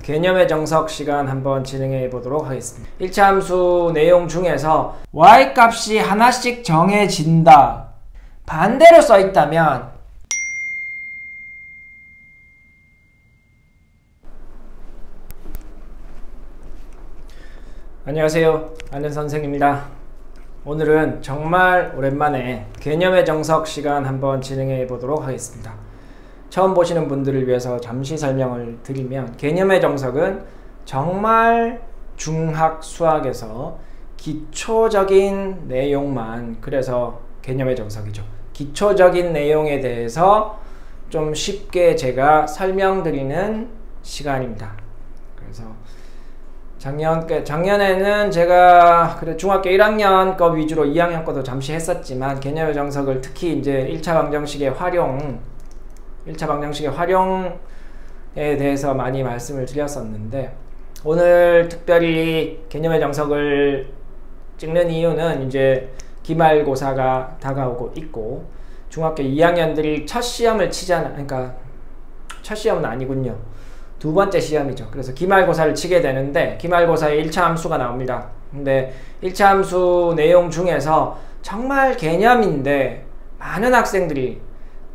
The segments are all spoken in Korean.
개념의 정석 시간 한번 진행해 보도록 하겠습니다. 1차 함수 내용 중에서 y값이 하나씩 정해진다. 반대로 써 있다면 안녕하세요. 아는 선생입니다. 오늘은 정말 오랜만에 개념의 정석 시간 한번 진행해 보도록 하겠습니다. 처음 보시는 분들을 위해서 잠시 설명을 드리면 개념의 정석은 정말 중학 수학에서 기초적인 내용만, 그래서 개념의 정석이죠. 기초적인 내용에 대해서 좀 쉽게 제가 설명드리는 시간입니다. 그래서 작년에는 제가 중학교 1학년 거 위주로 2학년 거도 잠시 했었지만 개념의 정석을 특히 이제 1차 방정식의 활용에 대해서 많이 말씀을 드렸었는데, 오늘 특별히 개념의 정석을 찍는 이유는 이제 기말고사가 다가오고 있고 중학교 2학년들이 첫 시험을 치잖아요. 그러니까 첫 시험은 아니군요. 두 번째 시험이죠. 그래서 기말고사를 치게 되는데 기말고사에 1차 함수가 나옵니다. 근데 1차 함수 내용 중에서 정말 개념인데 많은 학생들이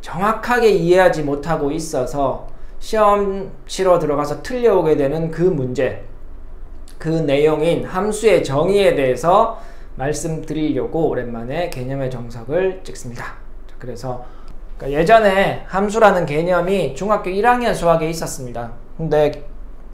정확하게 이해하지 못하고 있어서 시험 치러 들어가서 틀려오게 되는 그 문제, 그 내용인 함수의 정의에 대해서 말씀드리려고 오랜만에 개념의 정석을 찍습니다. 그래서 예전에 함수라는 개념이 중학교 1학년 수학에 있었습니다. 근데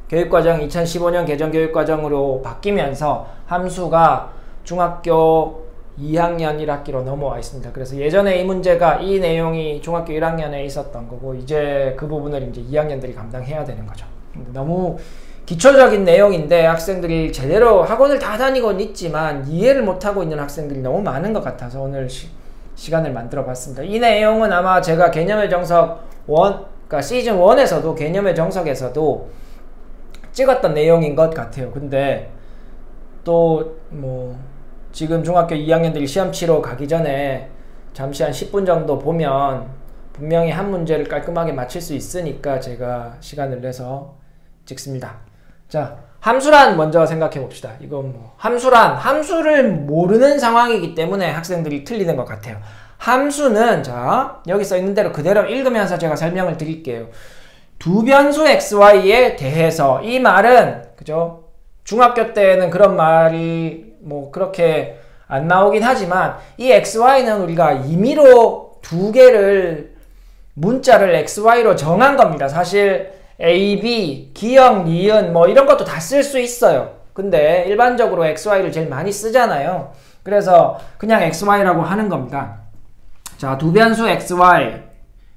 교육과정 2015년 개정교육과정으로 바뀌면서 함수가 중학교 2학년 1학기로 넘어와 있습니다. 그래서 예전에 이 문제가, 이 내용이 중학교 1학년에 있었던 거고 이제 그 부분을 이제 2학년들이 감당해야 되는 거죠. 너무 기초적인 내용인데 학생들이 제대로 학원을 다 다니고는 있지만 이해를 못하고 있는 학생들이 너무 많은 것 같아서 오늘 시간을 만들어 봤습니다. 이 내용은 아마 제가 개념의 정석 1, 그러니까 시즌 1에서도 개념의 정석에서도 찍었던 내용인 것 같아요. 근데 또 지금 중학교 2학년들이 시험 치러 가기 전에 잠시 한 10분 정도 보면 분명히 한 문제를 깔끔하게 맞힐 수 있으니까 제가 시간을 내서 찍습니다. 자, 함수란 먼저 생각해 봅시다. 이건 함수를 모르는 상황이기 때문에 학생들이 틀리는 것 같아요. 함수는, 자, 여기 써 있는 대로 그대로 읽으면서 제가 설명을 드릴게요. 두 변수 xy에 대해서, 이 말은, 그죠? 중학교 때는 그런 말이 그렇게 안 나오긴 하지만 이 xy는 우리가 임의로 두 개를 문자를 xy로 정한 겁니다. 사실 a, b, 기역, 니은 이런 것도 다 쓸 수 있어요. 근데 일반적으로 xy를 제일 많이 쓰잖아요. 그래서 그냥 xy라고 하는 겁니다. 자, 두 변수 xy,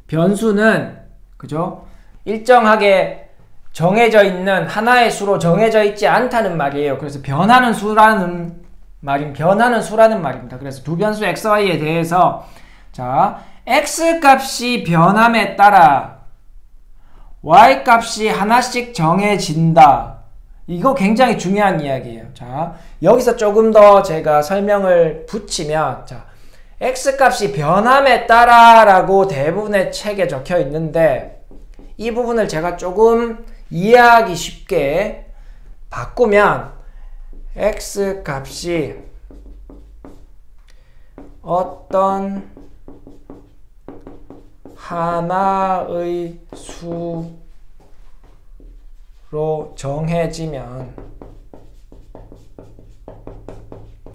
변수는 그죠? 일정하게 정해져 있는 하나의 수로 정해져 있지 않다는 말이에요. 그래서 변하는 수라는 말입니다. 그래서 두 변수 xy에 대해서, 자, x 값이 변함에 따라 y 값이 하나씩 정해진다. 이거 굉장히 중요한 이야기예요. 자, 여기서 조금 더 제가 설명을 붙이면, 자, x 값이 변함에 따라 라고 대부분의 책에 적혀 있는데 이 부분을 제가 조금 이해하기 쉽게 바꾸면 x 값이 어떤 하나의 수로 정해지면,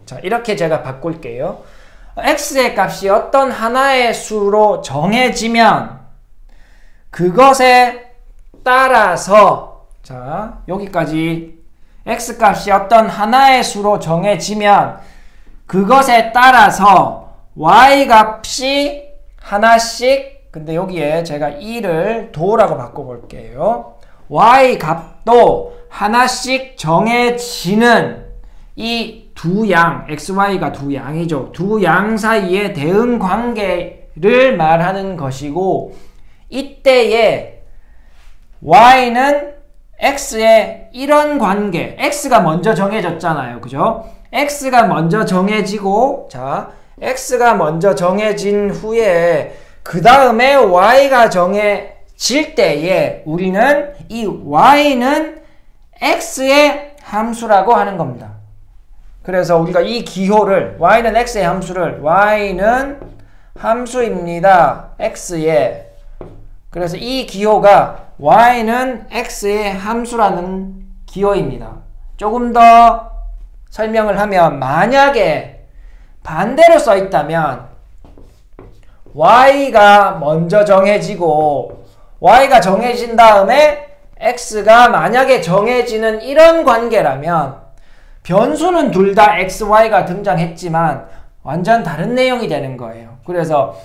자, 이렇게 제가 바꿀게요. x의 값이 어떤 하나의 수로 정해지면 그것에 따라서, 자, 여기까지 x 값이 어떤 하나의 수로 정해지면 그것에 따라서 y 값이 하나씩, 근데 여기에 제가 2를 도라고 바꿔볼게요. y 값도 하나씩 정해지는 이 두 양, xy가 두 양이죠. 두 양 사이의 대응 관계를 말하는 것이고, 이때에 y는 x의 이런 관계, x가 먼저 정해졌잖아요. 그죠? x가 먼저 정해지고, 자, x가 먼저 정해진 후에 그 다음에 y가 정해질 때에 우리는 이 y는 x의 함수라고 하는 겁니다. 그래서 우리가 이 기호를 y는 x의 함수를 y는 함수입니다. x의. 그래서 이 기호가 y는 x의 함수라는 기호입니다. 조금 더 설명을 하면 만약에 반대로 써 있다면 y가 먼저 정해지고 y가 정해진 다음에 x가 만약에 정해지는 이런 관계라면 변수는 둘 다 xy가 등장했지만 완전 다른 내용이 되는 거예요. 그래서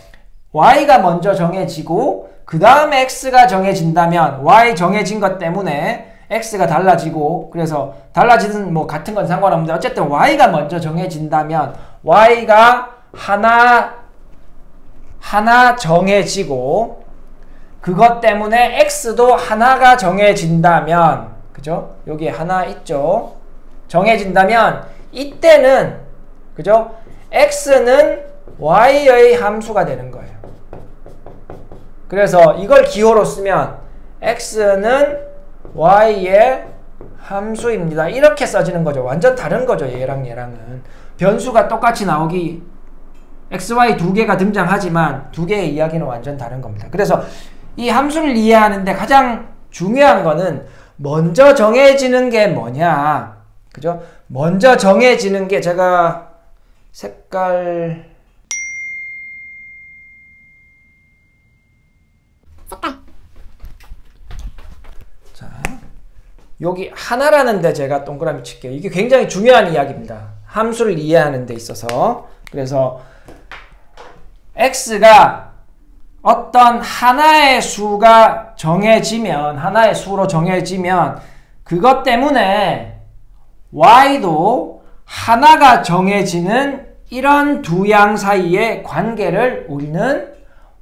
y가 먼저 정해지고 그 다음에 x가 정해진다면 y 정해진 것 때문에 x가 달라지고 그래서 달라지든 뭐 같은 건 상관없는데 어쨌든 y가 먼저 정해진다면 y가 하나 정해지고 그것 때문에 x도 하나가 정해진다면 그죠? 여기 하나 있죠? 정해진다면 이때는 그죠? x는 y의 함수가 되는 거예요. 그래서 이걸 기호로 쓰면 x는 y의 함수입니다. 이렇게 써지는 거죠. 완전 다른 거죠. 얘랑 얘랑은. 변수가 똑같이 나오기 xy 두 개가 등장하지만 두 개의 이야기는 완전 다른 겁니다. 그래서 이 함수를 이해하는데 가장 중요한 거는 먼저 정해지는 게 뭐냐. 그죠? 먼저 정해지는 게 제가 색깔 자, 여기 하나라는 데 제가 동그라미 칠게요. 이게 굉장히 중요한 이야기입니다. 함수를 이해하는 데 있어서. 그래서 x가 어떤 하나의 수가 정해지면 하나의 수로 정해지면 그것 때문에 y도 하나가 정해지는 이런 두 양 사이의 관계를 우리는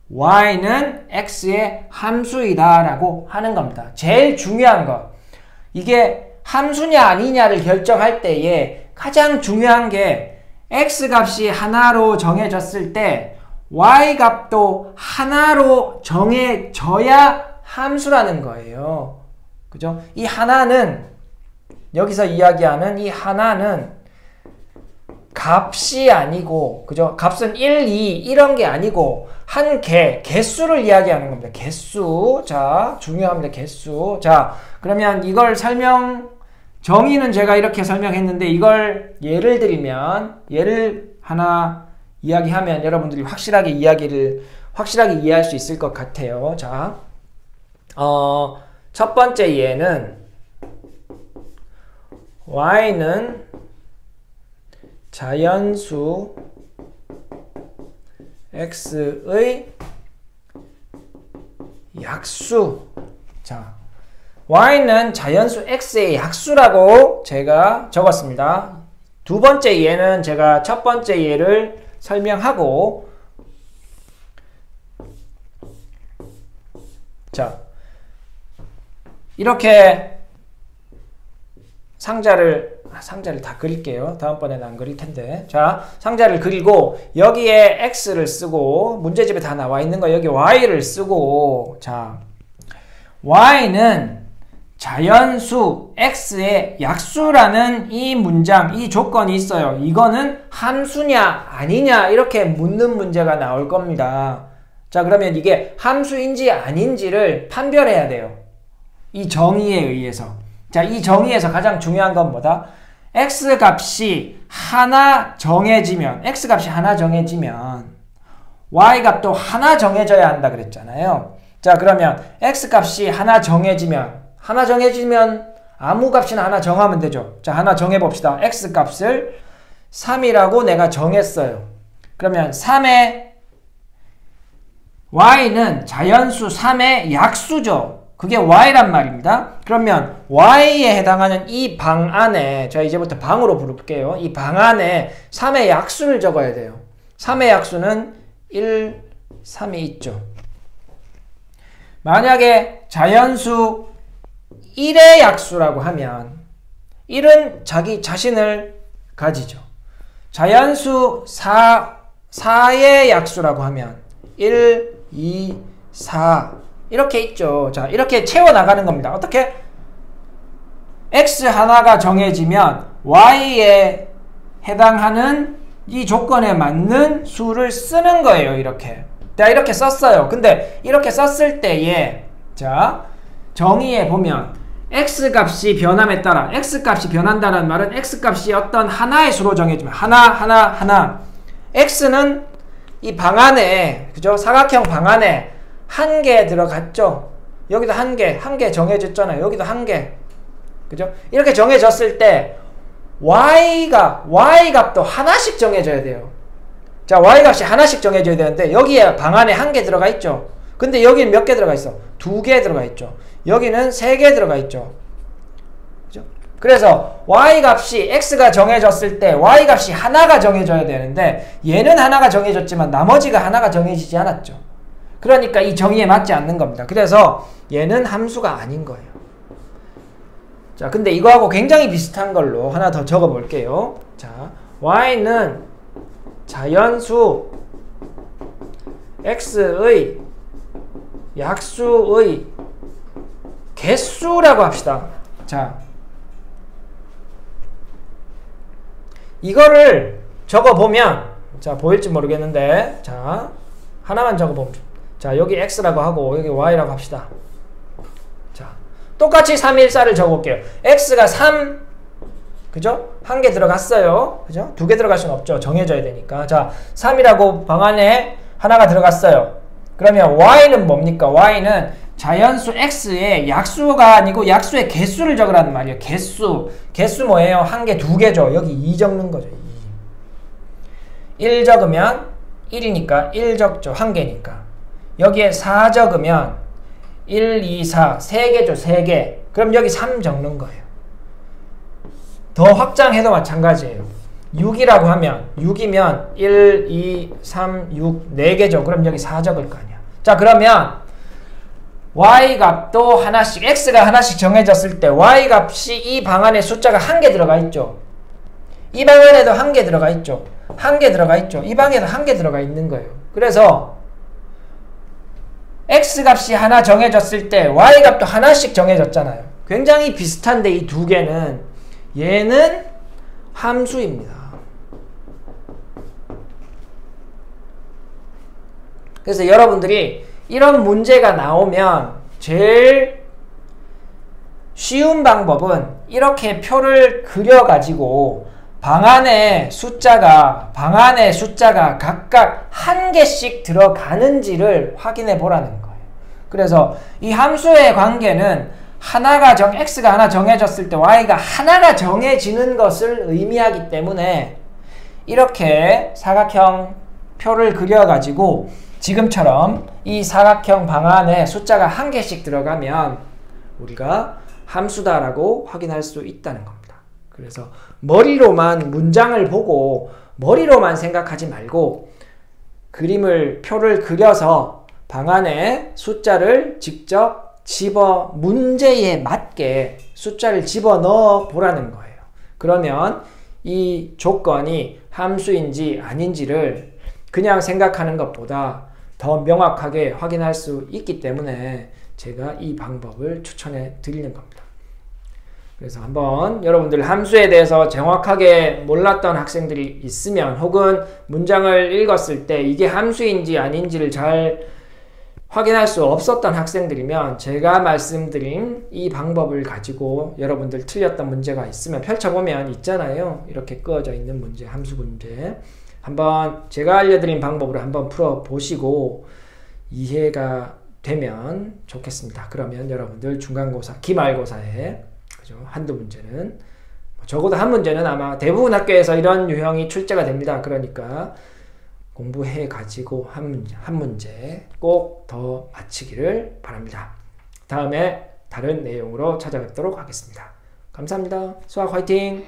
y는 x의 함수이다 라고 하는 겁니다. 제일 중요한 거 이게 함수냐 아니냐를 결정할 때에 가장 중요한 게 x 값이 하나로 정해졌을 때 y 값도 하나로 정해져야 함수라는 거예요. 그죠? 이 하나는 여기서 이야기하는 이 하나는 값이 아니고 그죠? 값은 1, 2 이런 게 아니고 한 개수를 이야기하는 겁니다. 개수. 자, 중요합니다. 개수. 자, 그러면 이걸 정의는 제가 이렇게 설명했는데 이걸 예를 들면 예를 하나 이야기하면 여러분들이 확실하게 이해할 수 있을 것 같아요. 자, 첫 번째 예는 y는 자연수 x의 약수. 자, y는 자연수 x의 약수라고 제가 적었습니다. 두 번째 예는 제가 첫 번째 예를 설명하고 자, 이렇게 상자를 다 그릴게요. 다음번에는 안 그릴 텐데. 자, 상자를 그리고 여기에 x를 쓰고 문제집에 다 나와 있는 거 여기 y를 쓰고 자, y는 자연수 x의 약수라는 이 문장, 이 조건이 있어요. 이거는 함수냐 아니냐 이렇게 묻는 문제가 나올 겁니다. 자, 그러면 이게 함수인지 아닌지를 판별해야 돼요. 이 정의에 의해서. 자, 이 정의에서 가장 중요한 건 뭐다? x값이 하나 정해지면 y값도 하나 정해져야 한다 그랬잖아요. 자, 그러면 x값이 하나 정해지면 아무 값이나 하나 정하면 되죠. 자, 하나 정해봅시다. x값을 3이라고 내가 정했어요. 그러면 3의 y는 자연수 3의 약수죠. 그게 y란 말입니다. 그러면 y에 해당하는 이 방 안에 자, 이제부터 방으로 부를게요. 이 방 안에 3의 약수를 적어야 돼요. 3의 약수는 1, 3이 있죠. 만약에 자연수 1의 약수라고 하면 1은 자기 자신을 가지죠. 자연수 4의 약수라고 하면 1, 2, 4 이렇게 있죠. 자, 이렇게 채워나가는 겁니다. 어떻게? x 하나가 정해지면 y에 해당하는 이 조건에 맞는 수를 쓰는 거예요. 이렇게. 내가 이렇게 썼어요. 근데 이렇게 썼을 때에 자 정의에 보면 x 값이 변함에 따라 x 값이 변한다는 말은 x 값이 어떤 하나의 수로 정해지면 하나 x는 이 방 안에 그죠? 사각형 방 안에 한 개 들어갔죠. 여기도 한 개 정해졌잖아요. 여기도 한 개. 그죠? 이렇게 정해졌을 때 y 값도 하나씩 정해져야 돼요. 자, y 값이 하나씩 정해져야 되는데 여기에 방 안에 한 개 들어가 있죠. 근데 여기는 몇 개 들어가 있어? 2개 들어가 있죠. 여기는 3개 들어가 있죠. 그죠? 그래서 y 값이 x가 정해졌을 때 y 값이 하나가 정해져야 되는데 얘는 하나가 정해졌지만 나머지가 하나가 정해지지 않았죠. 그러니까 이 정의에 맞지 않는 겁니다. 그래서 얘는 함수가 아닌 거예요. 자, 근데 이거하고 굉장히 비슷한 걸로 하나 더 적어 볼게요. 자, y는 자연수 x의 약수의 개수라고 합시다. 자, 이거를 적어보면 자, 보일지 모르겠는데 자, 하나만 적어보면 자, 여기 x라고 하고 여기 y라고 합시다. 자, 똑같이 314를 적어볼게요. x가 3 그죠? 한 개 들어갔어요. 그죠? 2개 들어갈 수는 없죠. 정해져야 되니까. 자, 3이라고 방 안에 하나가 들어갔어요. 그러면 y는 뭡니까? y는 자연수 x의 약수가 아니고 약수의 개수를 적으라는 말이에요. 개수 뭐예요? 한 개, 2개죠. 여기 2 적는 거죠. 2. 1 적으면 1이니까 1 적죠. 한 개니까. 여기에 4 적으면 1, 2, 4, 3개죠. 3개. 그럼 여기 3 적는 거예요. 더 확장해도 마찬가지예요. 6이라고 하면 6이면 1, 2, 3, 6, 4개죠. 그럼 여기 4 적을 거 아니야. 자, 그러면 y 값도 하나씩 x가 하나씩 정해졌을 때 y 값이 이 방 안에 숫자가 한 개 들어가 있죠. 이 방 안에도 한 개 들어가 있죠. 한 개 들어가 있죠. 이 방에도 한 개 들어가 있는 거예요. 그래서 x 값이 하나 정해졌을 때 y 값도 하나씩 정해졌잖아요. 굉장히 비슷한데 이 두 개는 얘는 함수입니다. 그래서 여러분들이 이런 문제가 나오면 제일 쉬운 방법은 이렇게 표를 그려가지고 방 안에 숫자가 각각 한 개씩 들어가는지를 확인해 보라는 거예요. 그래서 이 함수의 관계는 x가 하나 정해졌을 때 y가 하나가 정해지는 것을 의미하기 때문에 이렇게 사각형 표를 그려가지고 지금처럼 이 사각형 방 안에 숫자가 한 개씩 들어가면 우리가 함수다라고 확인할 수 있다는 겁니다. 그래서 머리로만 문장을 보고 머리로만 생각하지 말고 표를 그려서 방 안에 숫자를 직접 문제에 맞게 숫자를 집어넣어 보라는 거예요. 그러면 이 조건이 함수인지 아닌지를 그냥 생각하는 것보다 더 명확하게 확인할 수 있기 때문에 제가 이 방법을 추천해 드리는 겁니다. 그래서 한번 여러분들 함수에 대해서 정확하게 몰랐던 학생들이 있으면 혹은 문장을 읽었을 때 이게 함수인지 아닌지를 잘 확인할 수 없었던 학생들이면 제가 말씀드린 이 방법을 가지고 여러분들 틀렸던 문제가 있으면 펼쳐보면 있잖아요. 이렇게 끄어져 있는 문제, 함수 문제. 한번 제가 알려드린 방법으로 한번 풀어보시고 이해가 되면 좋겠습니다. 그러면 여러분들 중간고사, 기말고사에 그죠? 한두 문제는 적어도 한 문제는 아마 대부분 학교에서 이런 유형이 출제가 됩니다. 그러니까 공부해 가지고 한 문제 꼭 더 마치기를 바랍니다. 다음에 다른 내용으로 찾아뵙도록 하겠습니다. 감사합니다. 수학 화이팅!